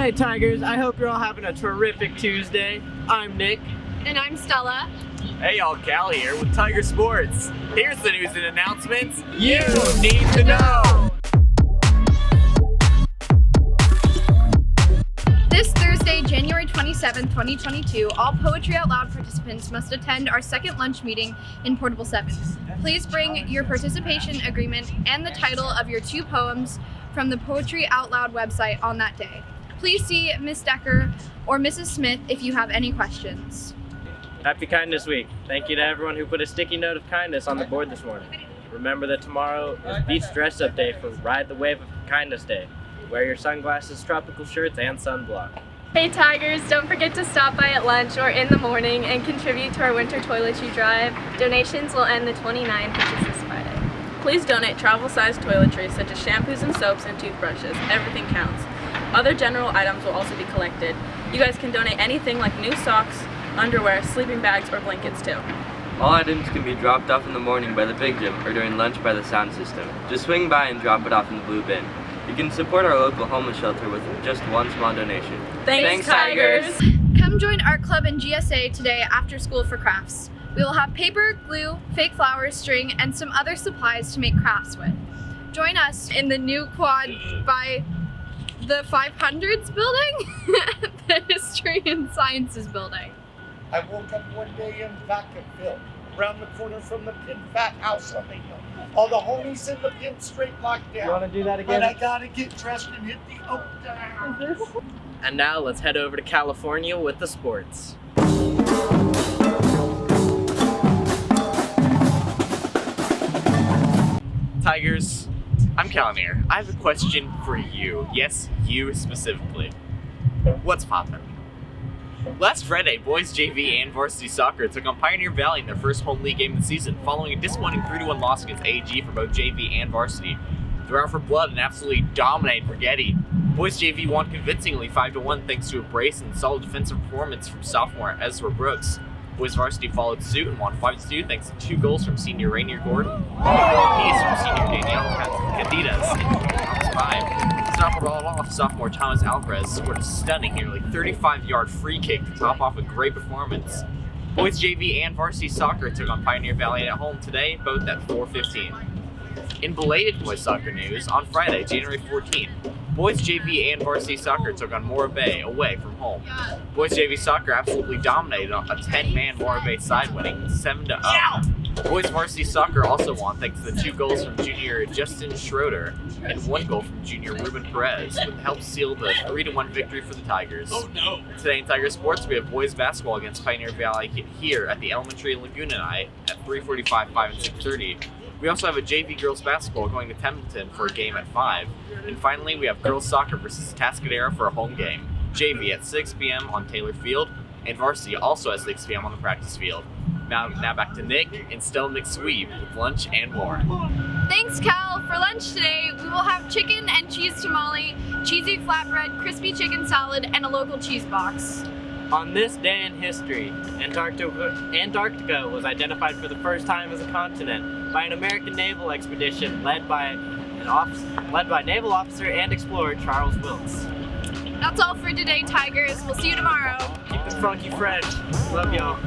Hey Tigers, I hope you're all having a terrific Tuesday. I'm Nick. And I'm Stella. Hey y'all, Cal here with Tiger Sports. Here's the news and announcements you need to know. This Thursday, January 27th, 2022, all Poetry Out Loud participants must attend our second lunch meeting in Portable 7. Please bring your participation agreement and the title of your 2 poems from the Poetry Out Loud website on that day. Please see Ms. Decker or Mrs. Smith if you have any questions. Happy Kindness Week. Thank you to everyone who put a sticky note of kindness on the board this morning. Remember that tomorrow is Beach Dress Up Day for Ride the Wave of Kindness Day. Wear your sunglasses, tropical shirts, and sunblock. Hey Tigers, don't forget to stop by at lunch or in the morning and contribute to our winter toiletry drive. Donations will end the 29th, which is this Friday. Please donate travel-sized toiletries such as shampoos and soaps and toothbrushes. Everything counts. Other general items will also be collected. You guys can donate anything like new socks, underwear, sleeping bags, or blankets too. All items can be dropped off in the morning by the big gym or during lunch by the sound system. Just swing by and drop it off in the blue bin. You can support our local homeless shelter with just one small donation. Thanks Tigers! Come join Art Club and GSA today after school for crafts. We will have paper, glue, fake flowers, string, and some other supplies to make crafts with. Join us in the new quad by the 500s building, the History and Sciences building. I woke up one day in Vacaville, around the corner from the Pin Fat House on the hill. All the homies in the Pin Straight locked down. You want to do that again? But I gotta get dressed and hit the oak down. And now let's head over to California with the sports. Tigers, I'm Cal here. I have a question for you. Yes, you specifically. What's poppin'? Last Friday, boys JV and Varsity Soccer took on Pioneer Valley in their first home league game of the season, following a disappointing 3-1 loss against AG for both JV and Varsity. They were out for blood and absolutely dominated Brigetti. Boys JV won convincingly 5-1 thanks to a brace and solid defensive performance from sophomore Ezra Brooks. Boys Varsity followed suit and won 5-2 thanks to 2 goals from senior Rainier Gordon and a piece from senior Danielle Candidas. 5. Stop rolled off sophomore Thomas Alvarez scored a stunning nearly 35-yard free kick to top off a great performance. Boys JV and Varsity Soccer took on Pioneer Valley at home today, both at 4:15. In belated boys soccer news, on Friday, January 14th, Boys JV and Varsity Soccer took on Morro Bay away from home. Boys JV Soccer absolutely dominated on a 10-man Morro Bay side, winning 7-0. Boys Varsity Soccer also won thanks to the 2 goals from junior Justin Schroeder and 1 goal from junior Ruben Perez, which helped seal the 3-1 victory for the Tigers. Oh no! Today in Tiger Sports, we have boys basketball against Pioneer Valley here at the Elementary and Laguna Night at 3:45, 5, and 6:30. We also have a JV girls basketball going to Templeton for a game at 5. And finally, we have girls soccer versus Tascadero for a home game. JV at 6 p.m. on Taylor Field, and Varsity also at 6 p.m. on the practice field. Now back to Nick and Stella McSweep with lunch and more. Thanks, Cal. For lunch today, we will have chicken and cheese tamale, cheesy flatbread, crispy chicken salad, and a local cheese box. On this day in history, Antarctica was identified for the first time as a continent by an American naval expedition led by naval officer and explorer Charles Wilkes. That's all for today, Tigers. We'll see you tomorrow. Keep it funky fresh. Love y'all.